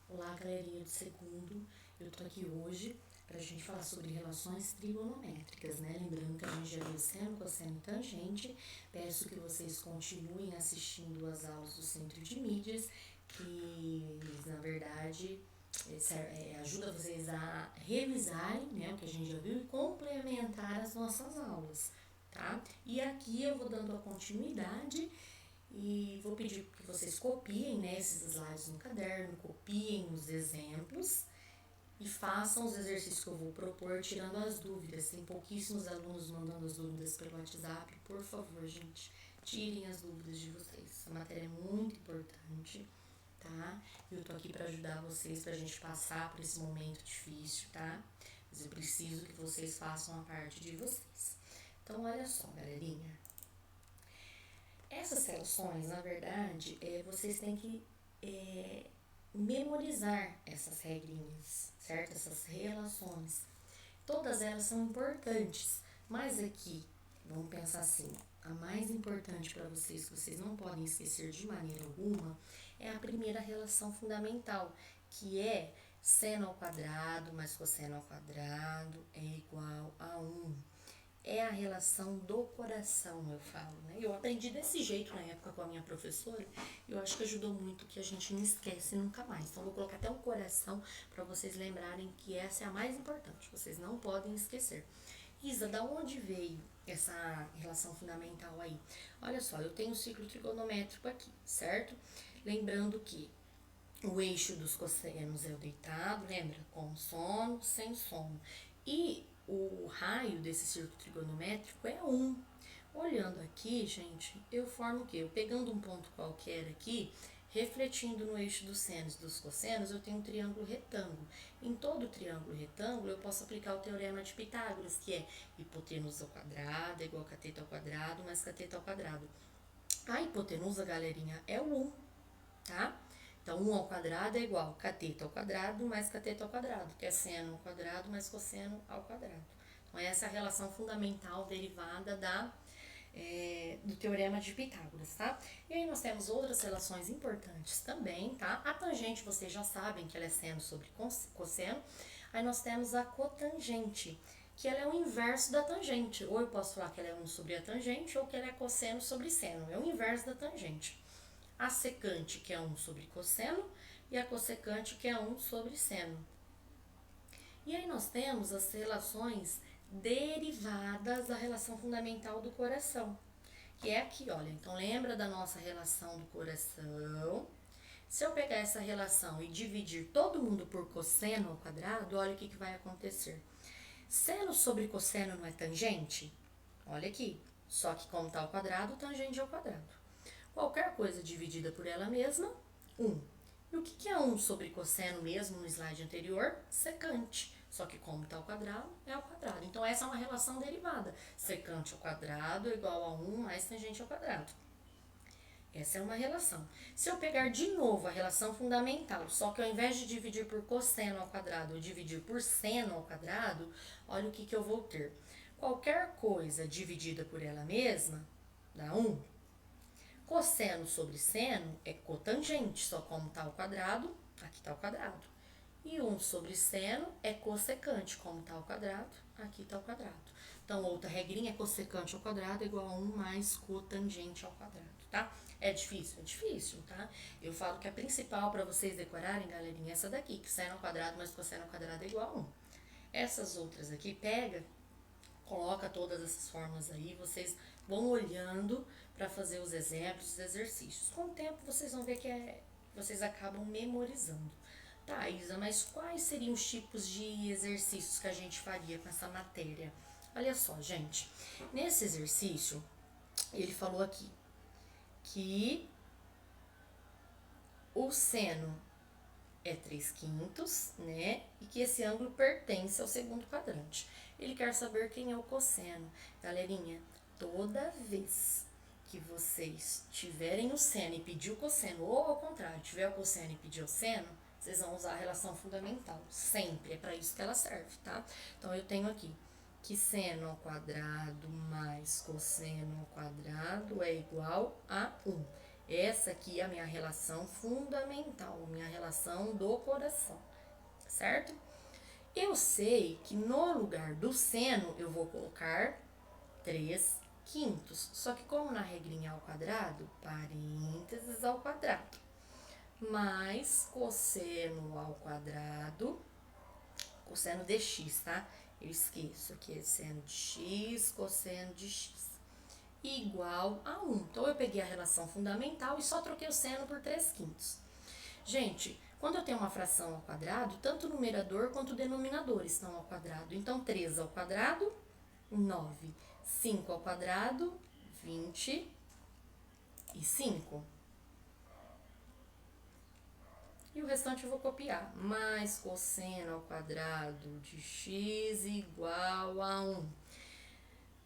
Olá, galerinha do segundo. Eu tô aqui hoje pra gente falar sobre relações trigonométricas, né? Lembrando que a gente já viu seno, cosseno e tangente. Peço que vocês continuem assistindo as aulas do Centro de Mídias, que na verdade ajuda vocês a revisarem, né, o que a gente já viu e complementar as nossas aulas, tá? E aqui eu vou dando a continuidade e vou pedir que vocês copiem, né, esses slides no caderno, copiem os exemplos e façam os exercícios que eu vou propor, tirando as dúvidas. Tem pouquíssimos alunos mandando as dúvidas pelo WhatsApp. Por favor, gente, tirem as dúvidas de vocês. Essa matéria é muito importante, tá? Eu tô aqui para ajudar vocês, pra gente passar por esse momento difícil, tá? Mas eu preciso que vocês façam a parte de vocês. Então, olha só, galerinha. Essas relações, na verdade, vocês têm que memorizar essas regrinhas, certo? Essas relações. Todas elas são importantes, mas aqui, vamos pensar assim, a mais importante para vocês, que vocês não podem esquecer de maneira alguma, é a primeira relação fundamental, que é seno ao quadrado mais cosseno ao quadrado é igual a 1. É a relação do coração, eu falo, né? Eu aprendi desse jeito na época com a minha professora, e eu acho que ajudou muito, que a gente não esquece nunca mais. Então, vou colocar até um coração para vocês lembrarem que essa é a mais importante, vocês não podem esquecer. Isa, da onde veio essa relação fundamental aí? Olha só, eu tenho um ciclo trigonométrico aqui, certo? Lembrando que o eixo dos cossenos é o deitado, lembra? Com sono, sem sono. E o raio desse círculo trigonométrico é 1. Olhando aqui, gente, eu formo o quê? Eu pegando um ponto qualquer aqui, refletindo no eixo dos senos e dos cossenos, eu tenho um triângulo retângulo. Em todo triângulo retângulo, eu posso aplicar o teorema de Pitágoras, que é hipotenusa ao quadrado é igual a cateto ao quadrado mais cateto ao quadrado. A hipotenusa, galerinha, é o 1, tá? Então, 1 ao quadrado é igual a cateto ao quadrado mais cateto ao quadrado, que é seno ao quadrado mais cosseno ao quadrado. Então, essa é a relação fundamental derivada do teorema de Pitágoras, tá? E aí nós temos outras relações importantes também, tá? A tangente, vocês já sabem que ela é seno sobre cosseno. Aí nós temos a cotangente, que ela é o inverso da tangente. Ou eu posso falar que ela é 1 sobre a tangente, ou que ela é cosseno sobre seno. É o inverso da tangente. A secante, que é 1 sobre cosseno, e a cossecante, que é 1 sobre seno. E aí nós temos as relações derivadas da relação fundamental do coração, que é aqui, olha. Então, lembra da nossa relação do coração? Se eu pegar essa relação e dividir todo mundo por cosseno ao quadrado, olha o que vai acontecer. Seno sobre cosseno não é tangente? Olha aqui. Só que como está ao quadrado, tangente ao quadrado. Qualquer coisa dividida por ela mesma, 1. E o que é 1 sobre cosseno mesmo no slide anterior? Secante. Só que como está ao quadrado, é ao quadrado. Então, essa é uma relação derivada. Secante ao quadrado é igual a 1 mais tangente ao quadrado. Essa é uma relação. Se eu pegar de novo a relação fundamental, só que ao invés de dividir por cosseno ao quadrado, eu dividir por seno ao quadrado, olha o que eu vou ter. Qualquer coisa dividida por ela mesma dá 1. Cosseno sobre seno é cotangente, só como está ao quadrado, aqui está ao quadrado. E 1 sobre seno é cossecante, como está ao quadrado, aqui está ao quadrado. Então, outra regrinha é cossecante ao quadrado é igual a 1 mais cotangente ao quadrado, tá? É difícil? É difícil, tá? Eu falo que a principal para vocês decorarem, galerinha, é essa daqui, que seno ao quadrado mais cosseno ao quadrado é igual a 1. Essas outras aqui, pega, coloca todas essas formas aí, vocês vão olhando para fazer os exemplos, os exercícios. Com o tempo, vocês vão ver que vocês acabam memorizando. Tá, Isa, mas quais seriam os tipos de exercícios que a gente faria com essa matéria? Olha só, gente, nesse exercício, ele falou aqui que o seno é 3/5, né? E que esse ângulo pertence ao segundo quadrante. Ele quer saber quem é o cosseno. Galerinha, toda vez que vocês tiverem o seno e pedir o cosseno, ou ao contrário, tiver o cosseno e pedir o seno, vocês vão usar a relação fundamental. Sempre, é para isso que ela serve, tá? Então, eu tenho aqui que seno ao quadrado mais cosseno ao quadrado é igual a 1. Essa aqui é a minha relação fundamental, minha relação do coração, certo? Eu sei que no lugar do seno eu vou colocar 3/5. Só que como na regrinha ao quadrado, parênteses ao quadrado, mais cosseno ao quadrado, cosseno de x, tá? Eu esqueço aqui é seno de x, cosseno de x, igual a 1. Então, eu peguei a relação fundamental e só troquei o seno por 3/5. Gente, quando eu tenho uma fração ao quadrado, tanto o numerador quanto o denominador estão ao quadrado. Então, 3 ao quadrado, 9. 5 ao quadrado, 25. E o restante eu vou copiar. Mais cosseno ao quadrado de x igual a 1.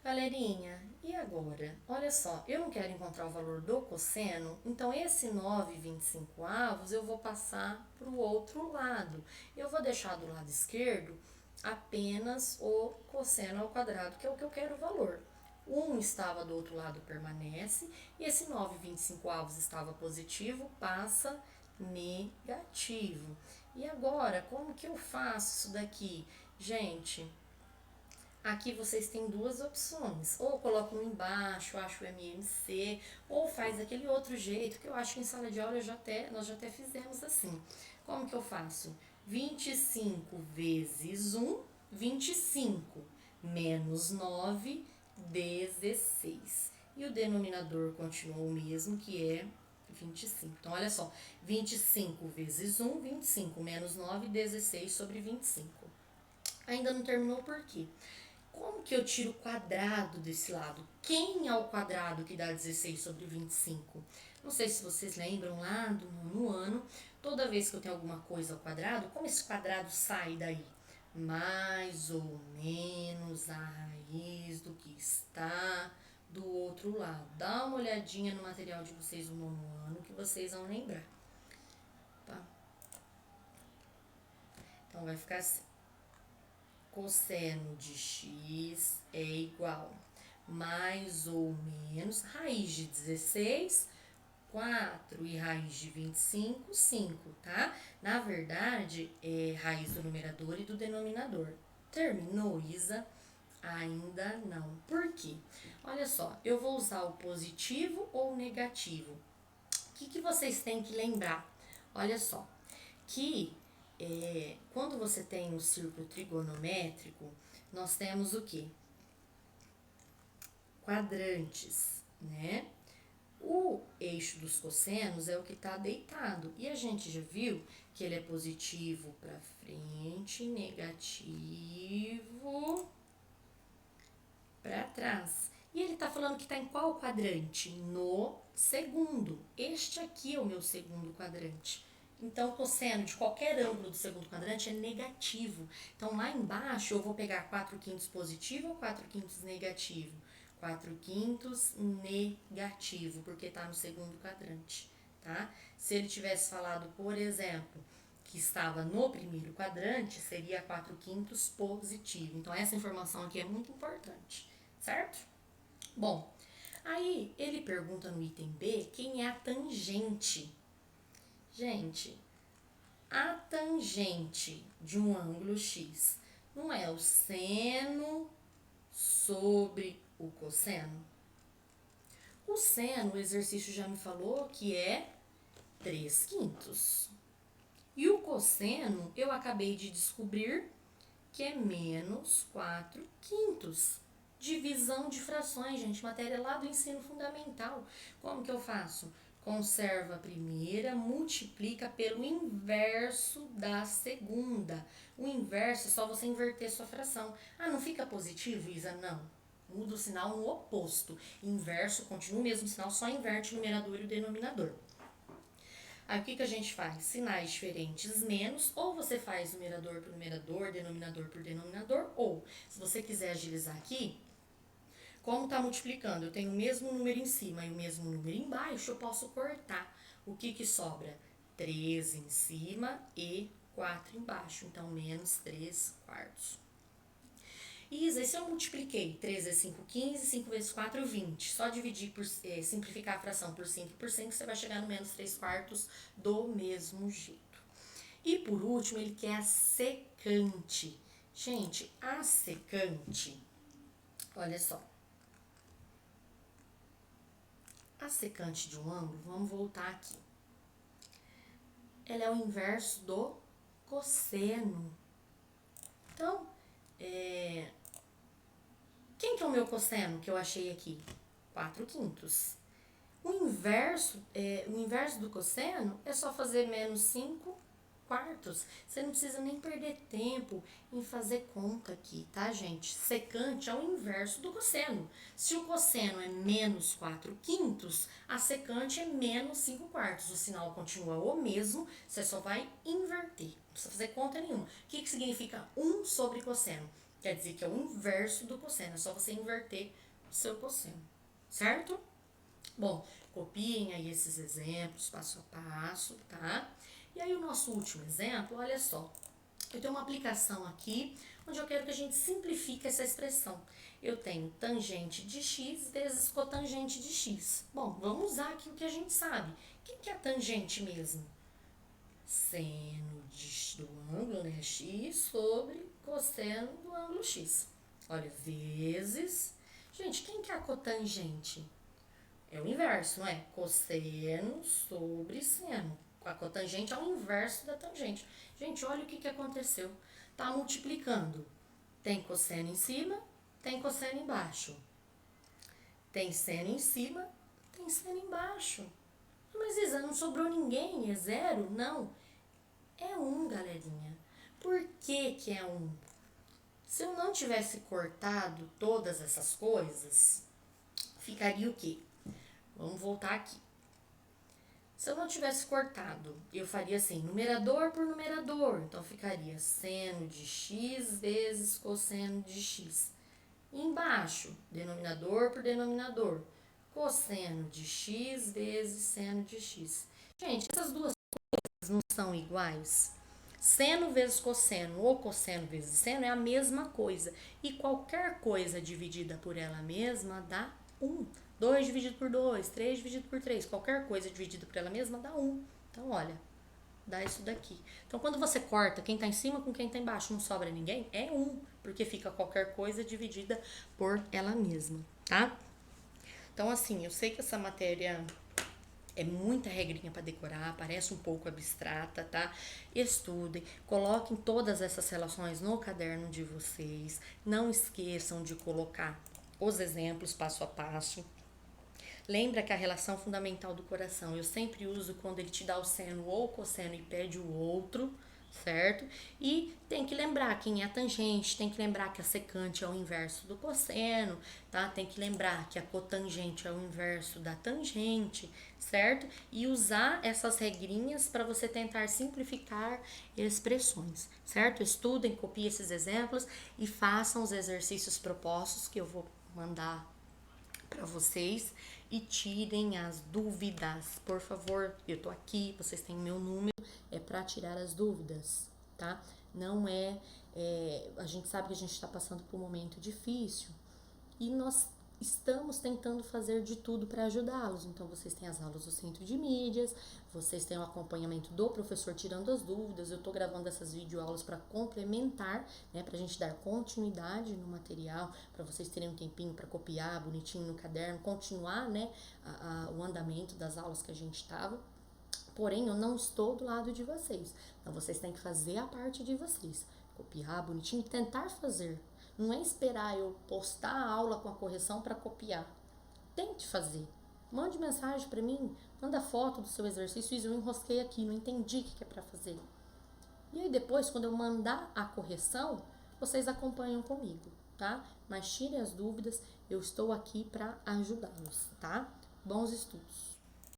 Galerinha, e agora? Olha só, eu não quero encontrar o valor do cosseno, então esse 9/25 eu vou passar para o outro lado. Eu vou deixar do lado esquerdo apenas o cosseno ao quadrado, que é o que eu quero o valor. 1 estava do outro lado, permanece, e esse 9/25 estava positivo, passa negativo. E agora, como que eu faço isso daqui? Gente, aqui vocês têm duas opções, ou coloco um embaixo, acho o MMC, ou faz aquele outro jeito, que eu acho que em sala de aula nós já até fizemos assim. Como que eu faço? 25 vezes 1, 25, menos 9, 16. E o denominador continua o mesmo, que é 25. Então, olha só, 25 vezes 1, 25, menos 9, 16 sobre 25. Ainda não terminou por quê? Como que eu tiro o quadrado desse lado? Quem é o quadrado que dá 16 sobre 25? Não sei se vocês lembram lá do nono ano, toda vez que eu tenho alguma coisa ao quadrado, como esse quadrado sai daí? Mais ou menos a raiz do que está do outro lado. Dá uma olhadinha no material de vocês do nono ano que vocês vão lembrar. Tá? Então, vai ficar assim. Cosseno de x é igual mais ou menos raiz de 16, 4 e raiz de 25, 5, tá? Na verdade, é raiz do numerador e do denominador. Terminou, Isa? Ainda não. Por quê? Olha só, eu vou usar o positivo ou o negativo. O que vocês têm que lembrar? Olha só, que quando você tem um círculo trigonométrico, nós temos o quê? Quadrantes, né? O eixo dos cossenos é o que está deitado. E a gente já viu que ele é positivo para frente, negativo para trás. E ele está falando que está em qual quadrante? No segundo. Este aqui é o meu segundo quadrante. Então, o cosseno de qualquer ângulo do segundo quadrante é negativo. Então, lá embaixo, eu vou pegar 4/5 positivo ou 4/5 negativo? 4/5 negativo, porque está no segundo quadrante, tá? Se ele tivesse falado, por exemplo, que estava no primeiro quadrante, seria 4/5 positivo. Então, essa informação aqui é muito importante, certo? Bom, aí ele pergunta no item B quem é a tangente. Gente, a tangente de um ângulo X não é o seno sobre o cosseno? O seno, o exercício já me falou que é 3/5. E o cosseno, eu acabei de descobrir que é menos 4/5. Divisão de frações, gente, matéria lá do ensino fundamental. Como que eu faço? Conserva a primeira, multiplica pelo inverso da segunda. O inverso é só você inverter sua fração. Ah, não fica positivo, Isa? Não. Muda o sinal no oposto. Inverso, continua o mesmo sinal, só inverte o numerador e o denominador. Aí o que a gente faz? Sinais diferentes menos, ou você faz numerador por numerador, denominador por denominador, ou, se você quiser agilizar aqui, como está multiplicando, eu tenho o mesmo número em cima e o mesmo número embaixo, eu posso cortar. O que sobra? 3 em cima e 4 embaixo, então menos 3/4. Isa, e se eu multipliquei 3 vezes 5, 15, 5 vezes 4, 20? Só dividir por, simplificar a fração por 5 por 5, você vai chegar no menos 3 quartos do mesmo jeito. E por último, ele quer a secante. Gente, a secante, olha só. A secante de um ângulo, vamos voltar aqui. Ela é o inverso do cosseno. Então, quem que é o meu cosseno que eu achei aqui? 4/5. O inverso do cosseno é só fazer menos 5/4. Você não precisa nem perder tempo em fazer conta aqui, tá, gente? Secante é o inverso do cosseno. Se o cosseno é menos 4/5, a secante é menos 5/4. O sinal continua o mesmo, você só vai inverter. Não precisa fazer conta nenhuma. O que significa 1 sobre cosseno? Quer dizer que é o inverso do cosseno. É só você inverter o seu cosseno, certo? Bom, copiem aí esses exemplos passo a passo, tá? E aí o nosso último exemplo, olha só. Eu tenho uma aplicação aqui, onde eu quero que a gente simplifique essa expressão. Eu tenho tangente de x vezes cotangente de x. Bom, vamos usar aqui o que a gente sabe. O que é tangente mesmo? Seno do ângulo, né, x, sobre cosseno do ângulo x. Olha, vezes... Gente, quem que é a cotangente? É o inverso, não é? Cosseno sobre seno. A cotangente é o inverso da tangente. Gente, olha o que aconteceu. Tá multiplicando. Tem cosseno em cima, tem cosseno embaixo. Tem seno em cima, tem seno embaixo. Mas Isa, não sobrou ninguém, é 0? Não. É 1, galerinha. Por que que é 1? Se eu não tivesse cortado todas essas coisas, ficaria o quê? Vamos voltar aqui. Se eu não tivesse cortado, eu faria assim, numerador por numerador. Então, ficaria seno de x vezes cosseno de x. E embaixo, denominador por denominador. Cosseno de x vezes seno de x. Gente, essas duas coisas não são iguais? Seno vezes cosseno ou cosseno vezes seno é a mesma coisa. E qualquer coisa dividida por ela mesma dá 1. 2 dividido por 2, 3 dividido por 3, qualquer coisa dividida por ela mesma dá 1. Então, olha, dá isso daqui. Então, quando você corta quem tá em cima com quem tá embaixo, não sobra ninguém, é 1, porque fica qualquer coisa dividida por ela mesma, tá? Então, assim, eu sei que essa matéria é muita regrinha para decorar, parece um pouco abstrata, tá? Estudem, coloquem todas essas relações no caderno de vocês. Não esqueçam de colocar os exemplos passo a passo. Lembra que a relação fundamental do coração eu sempre uso quando ele te dá o seno ou o cosseno e pede o outro, certo? E tem que lembrar quem é a tangente, tem que lembrar que a secante é o inverso do cosseno, tá? Tem que lembrar que a cotangente é o inverso da tangente, certo? E usar essas regrinhas para você tentar simplificar expressões, certo? Estudem, copiem esses exemplos e façam os exercícios propostos que eu vou mandar para vocês e tirem as dúvidas, por favor. Eu tô aqui, vocês têm meu número, é para tirar as dúvidas, tá? Não a gente sabe que a gente está passando por um momento difícil e nós estamos tentando fazer de tudo para ajudá-los. Então, vocês têm as aulas do Centro de Mídias, vocês têm o acompanhamento do professor tirando as dúvidas. Eu estou gravando essas videoaulas para complementar, né, para a gente dar continuidade no material, para vocês terem um tempinho para copiar bonitinho no caderno, continuar, né, o andamento das aulas que a gente estava. Porém, eu não estou do lado de vocês. Então, vocês têm que fazer a parte de vocês. Copiar bonitinho e tentar fazer. Não é esperar eu postar a aula com a correção para copiar. Tente fazer. Mande mensagem para mim. Manda foto do seu exercício. Eu enrosquei aqui, não entendi o que é para fazer. E aí depois, quando eu mandar a correção, vocês acompanham comigo, tá? Mas tirem as dúvidas. Eu estou aqui para ajudá-los, tá? Bons estudos.